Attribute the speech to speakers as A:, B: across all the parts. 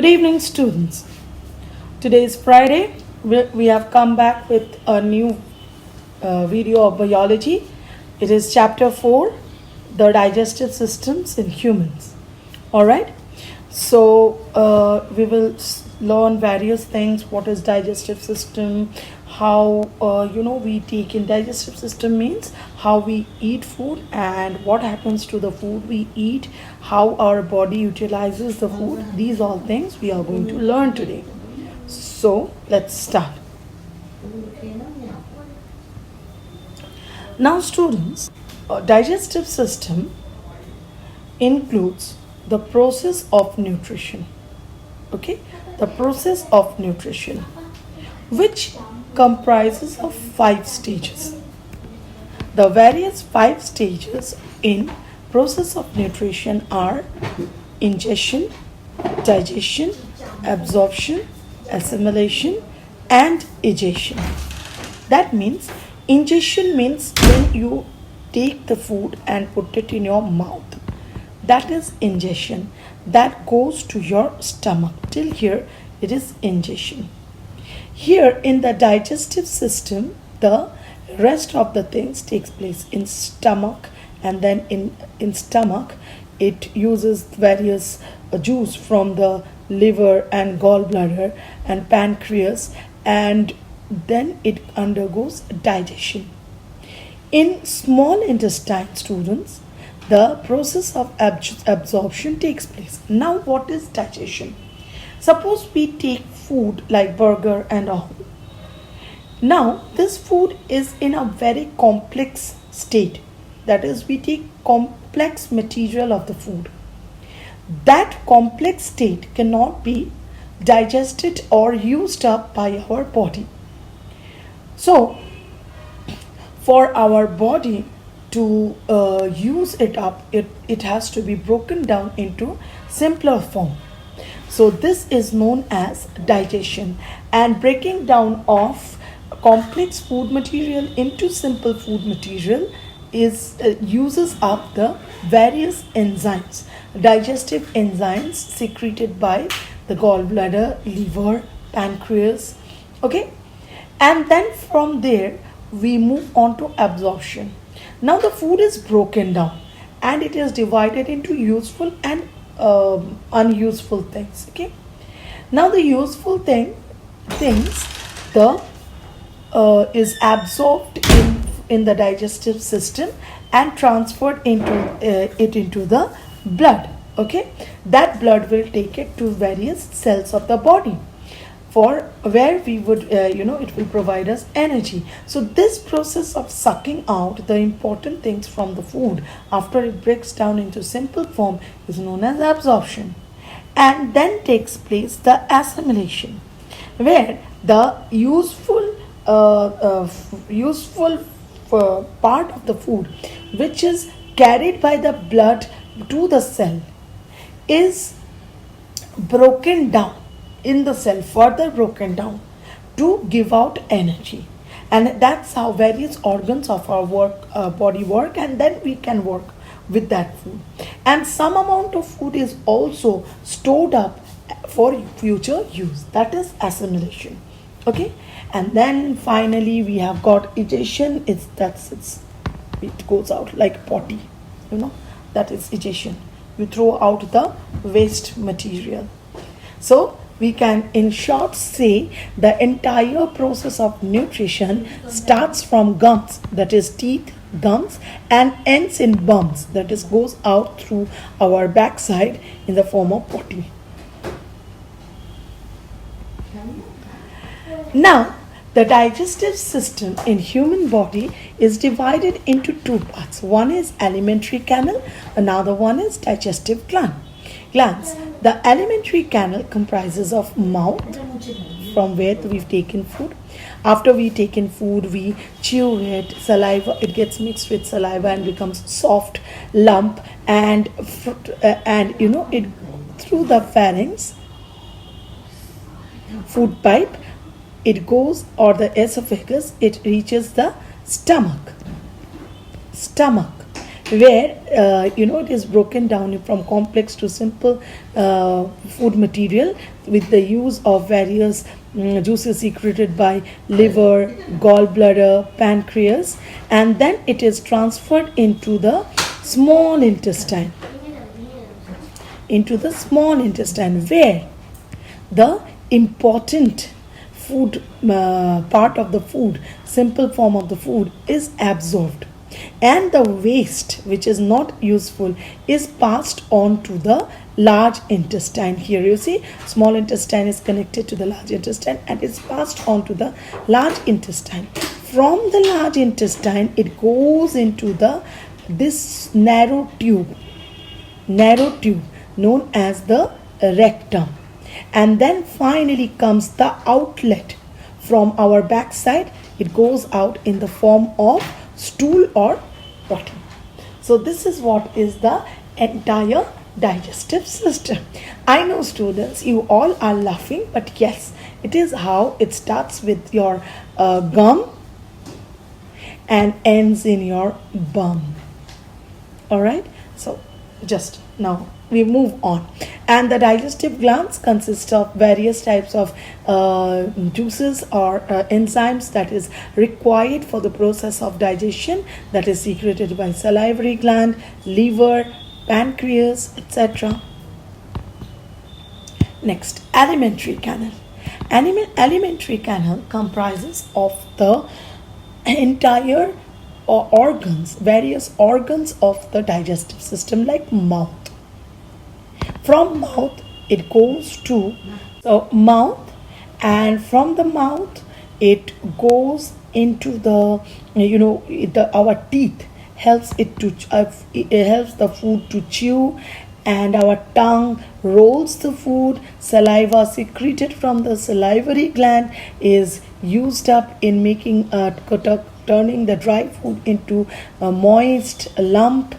A: Good evening, students. Today is Friday. We have come back with a new video of biology. It is chapter 4, the digestive systems in humans. All right. So we will learn various things. What is digestive system? How we take in digestive system means how we eat food and what happens to the food we eat, how our body utilizes the food. These all things we are going to learn today. So let's start. Now, students, digestive system includes the process of nutrition. Okay, the process of nutrition, which comprises of 5 stages. The various 5 stages in process of nutrition are ingestion, digestion, absorption, assimilation, and egestion. That means ingestion means when you take the food and put it in your mouth. That is ingestion. That goes to your stomach. Till here it is ingestion. Here in the digestive system, the rest of the things takes place in stomach, and then in stomach it uses various juice from the liver and gallbladder and pancreas, and then it undergoes digestion. In small intestine, students, the process of absorption takes place. Now, what is digestion? Suppose we take food like burger and all. Now, this food is in a very complex state. That is, we take complex material of the food. That complex state cannot be digested or used up by our body. So, for our body to use it up, it has to be broken down into simpler form. So this is known as digestion, and breaking down of complex food material into simple food material is uses up the various enzymes, digestive enzymes secreted by the gallbladder, liver, pancreas. Okay, and then from there we move on to absorption. Now the food is broken down and it is divided into useful and unuseful things. Okay, now the useful things the is absorbed in the digestive system and transferred into the blood. Okay, that blood will take it to various cells of the body, for where we would it will provide us energy. So this process of sucking out the important things from the food after it breaks down into simple form is known as absorption. And then takes place the assimilation, where the useful part of the food which is carried by the blood to the cell is broken down in the cell, further broken down to give out energy. And that's how various organs of our body work, and then we can work with that food. And some amount of food is also stored up for future use. That is assimilation. Okay, and then finally we have got egestion. It goes out like potty, that is egestion. You throw out the waste material. So we can in short say the entire process of nutrition starts from gums, that is teeth, gums, and ends in bums, that is goes out through our backside in the form of potty. Now, the digestive system in human body is divided into 2 parts. One is alimentary canal, another one is digestive glands. The alimentary canal comprises of mouth, from where we've taken food. After we've taken food, we chew it, saliva, it gets mixed with saliva and becomes soft lump, and it through the pharynx, food pipe, it goes, or the esophagus, it reaches the stomach. where it is broken down from complex to simple food material with the use of various juices secreted by liver, gallbladder, pancreas, and then it is transferred small intestine into the small intestine where the important food part of the food, simple form of the food, is absorbed, and the waste which is not useful is passed on to the large intestine. Here you see small intestine is connected to the large intestine and is passed on to the large intestine. From the large intestine it goes into this narrow tube known as the rectum, and then finally comes the outlet from our backside. It goes out in the form of stool or potty. So this is what is the entire digestive system. I know students, you all are laughing, but yes, it is how it starts with your gum and ends in your bum. All right, so just now we move on. And the digestive glands consist of various types of juices or enzymes that is required for the process of digestion, that is secreted by salivary gland, liver, pancreas, etc. Next, alimentary canal. Alimentary canal comprises of the entire various organs of the digestive system, like mouth. From mouth it goes to the mouth, and from the mouth it goes into our teeth helps it helps the food to chew, and our tongue rolls the food. Saliva secreted from the salivary gland is used up in making turning the dry food into a moist lump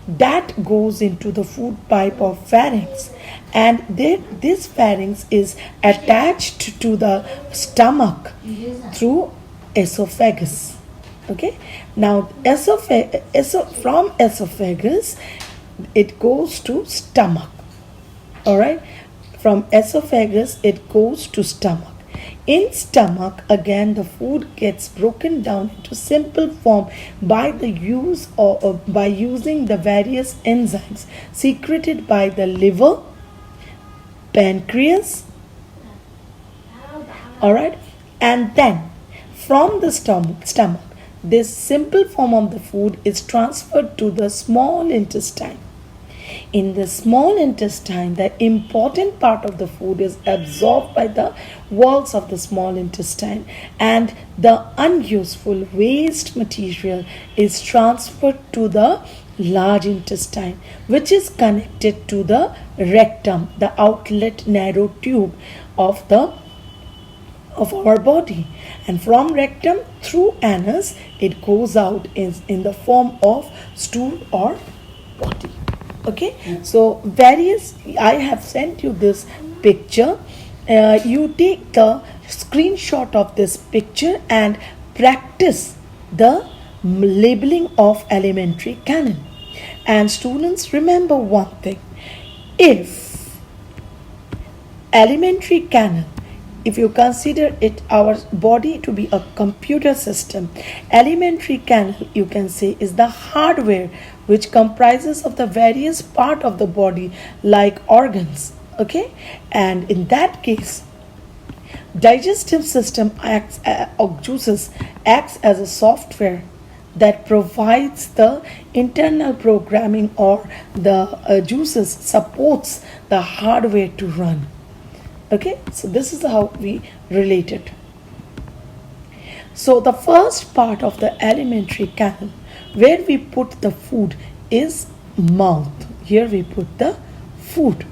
A: that goes into the food pipe of pharynx, and this pharynx is attached to the stomach through esophagus. Okay, now from esophagus it goes to stomach. All right, from esophagus it goes to stomach. In stomach, again, the food gets broken down into simple form by by using the various enzymes secreted by the liver, pancreas. All right, and then from the stomach, this simple form of the food is transferred to the small intestine. In the small intestine, the important part of the food is absorbed by the walls of the small intestine, and the unuseful waste material is transferred to the large intestine, which is connected to the rectum, the outlet narrow tube of our body. And from rectum through anus it goes out in the form of stool or potty. Okay, so I have sent you this picture. You take the screenshot of this picture and practice the labeling of alimentary canal. And students, remember one thing: if alimentary canal, if you consider our body to be a computer system, alimentary canal, you can say, is the hardware which comprises of the various part of the body like organs. Okay, and in that case, digestive system juices acts as a software that provides the internal programming, or the juices supports the hardware to run. Okay, so this is how we relate it. So the first part of the alimentary canal where we put the food is mouth. Here we put the food.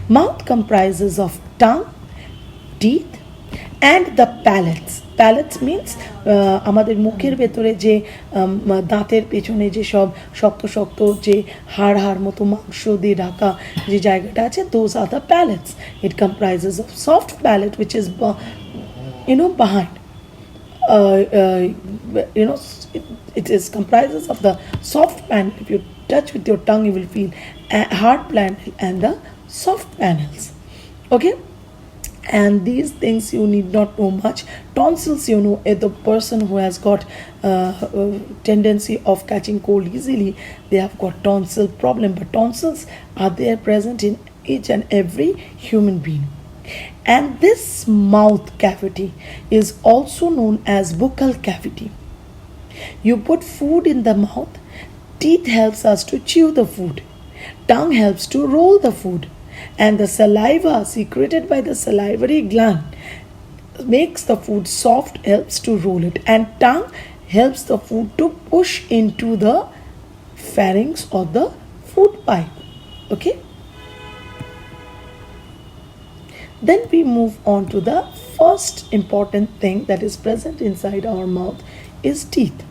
A: Mouth comprises of tongue, teeth, and the palates. Palates means আমাদের মুখের ভেতরে যে দাঁতের পেছনে যে সব শক্ত শক্ত যে হাড় মতো মাংস দিয়ে ঢাকা যে জায়গাটা আছে, those are the palates. It comprises of soft palate which is behind. It is comprises of the soft palate. If you touch with your tongue, you will feel hard panel and the soft panels. Okay, and these things you need not know much. Tonsils, you know, the person who has got tendency of catching cold easily, they have got tonsil problem, but tonsils are there present in each and every human being. And this mouth cavity is also known as buccal cavity. You put food in the mouth, teeth helps us to chew the food, tongue helps to roll the food, and the saliva secreted by the salivary gland makes the food soft, helps to roll it, and tongue helps the food to push into the pharynx or the food pipe. Okay, then we move on to the first important thing that is present inside our mouth is teeth.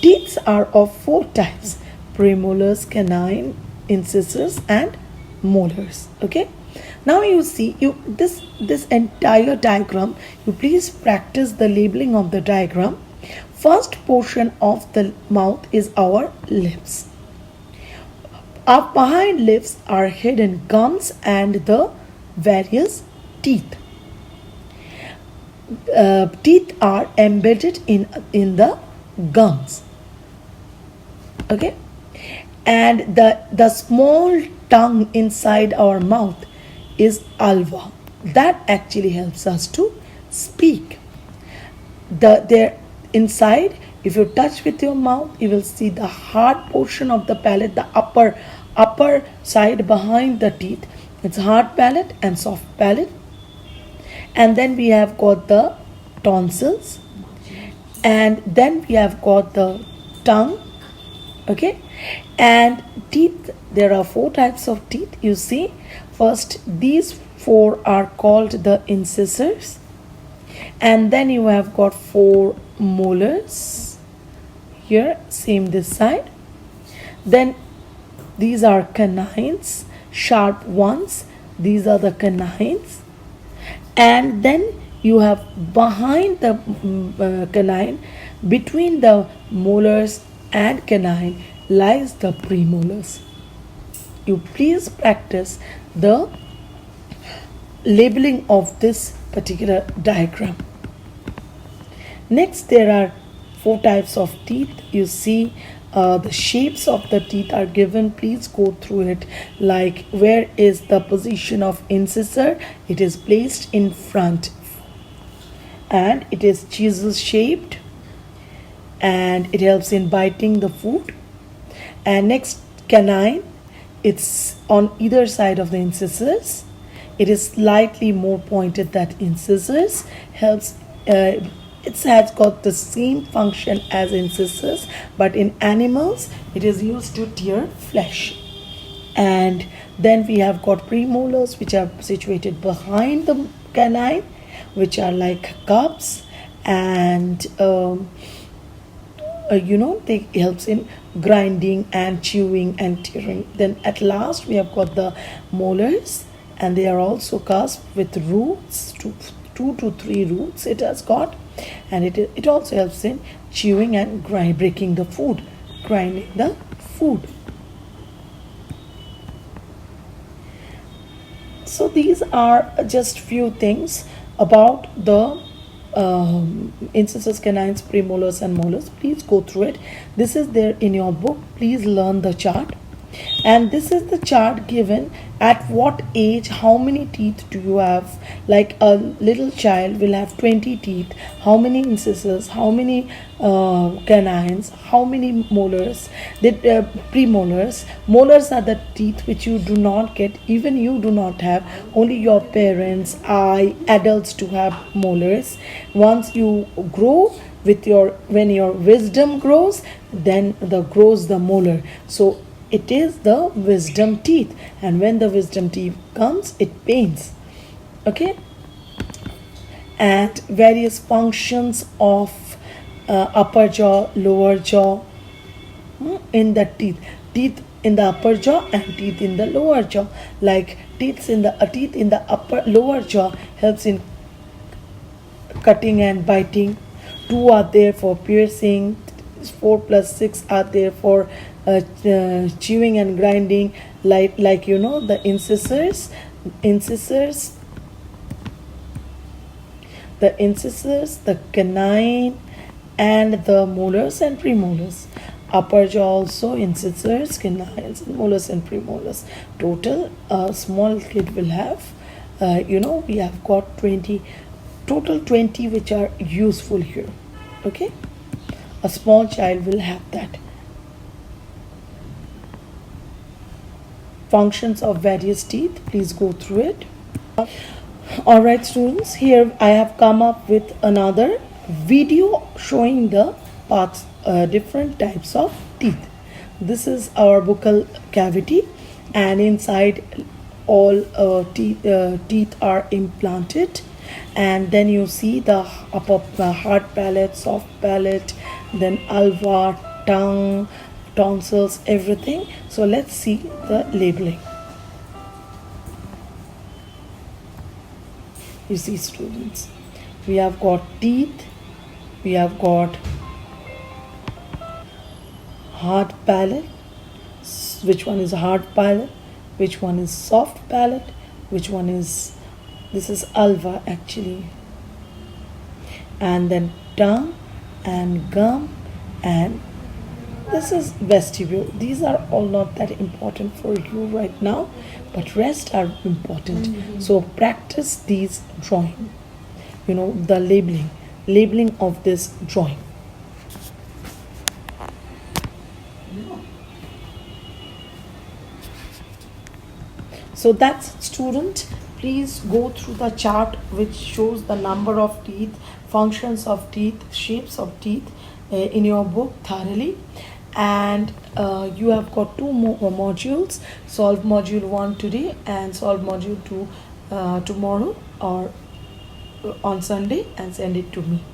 A: Teeth are of four types: premolars, canine, incisors, and molars. Okay, now you see, you this entire diagram, you please practice the labeling of the diagram. First portion of the mouth is our lips. Up behind lips are hidden gums and the various teeth. Teeth are embedded in the gums. Okay, and the small tongue inside our mouth is alva, that actually helps us to speak. There inside, if you touch with your mouth, you will see the hard portion of the palate, the upper side behind the teeth. It's hard palate and soft palate. And then we have got the tonsils, and then we have got the tongue. Okay, and teeth, there are four types of teeth. You see, first these four are called the incisors, and then you have got four molars here, same this side. Then these are canines, sharp ones, these are the canines. And then you have behind the canine, between the molars and canine, lies the premolars. You please practice the labeling of this particular diagram. Next, there are four types of teeth. You see, the shapes of the teeth are given. Please go through it. Like, where is the position of incisor? It is placed in front, and it is chisel shaped, and it helps in biting the food. And next, canine, it's on either side of the incisors. It is slightly more pointed than incisors. Helps. It has got the same function as incisors, but in animals it is used to tear flesh. And then we have got premolars, which are situated behind the canine, which are like cups, and they helps in grinding and chewing and tearing. Then at last we have got the molars, and they are also cusped with roots, two to three roots it has got, and it also helps in chewing and breaking the food, grinding the food. So these are just few things about the incisors, canines, premolars and molars. Please go through it. This is there in your book. Please learn the chart. And this is the chart given at what age, how many teeth do you have. Like a little child will have 20 teeth. How many incisors, how many canines, how many molars. The premolars. Molars are the teeth which you do not get, even you do not have. Only your parents, adults to have molars. Once you grow, when your wisdom grows, then grows the molar. So it is the wisdom teeth, and when the wisdom teeth comes, it pains. Okay, and various functions of upper jaw, lower jaw, in the teeth in the upper jaw and teeth in the lower jaw. Like teeth in the lower jaw helps in cutting and biting. Two are there for piercing, these 4 plus 6 are there for chewing and grinding, like you know, the incisors, the canine, and the molars and premolars. Upper jaw also incisors, canines, and molars and premolars. Total, a small kid will have, we have got 20, total 20 which are useful here. Okay, a small child will have that. Functions of various teeth, please go through it. Alright students, here I have come up with another video showing the parts, different types of teeth. This is our buccal cavity, and inside all teeth are implanted, and then you see the upper hard palate, soft palate, then ulva, tongue, tonsils, everything. So let's see the labeling. You see students, we have got teeth, we have got hard palate, which one is hard palate, which one is soft palate, which one is, this is ulva actually, and then tongue and gum, and this is vestibule. These are all not that important for you right now, but rest are important. So practice these drawing, the labeling of this drawing. So that's it, student. Please go through the chart which shows the number of teeth, functions of teeth, shapes of teeth in your book thoroughly. And you have got two more modules, solve module 1 today and solve module 2 tomorrow or on Sunday, and send it to me.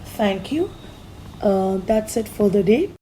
A: Thank you. That's it for the day.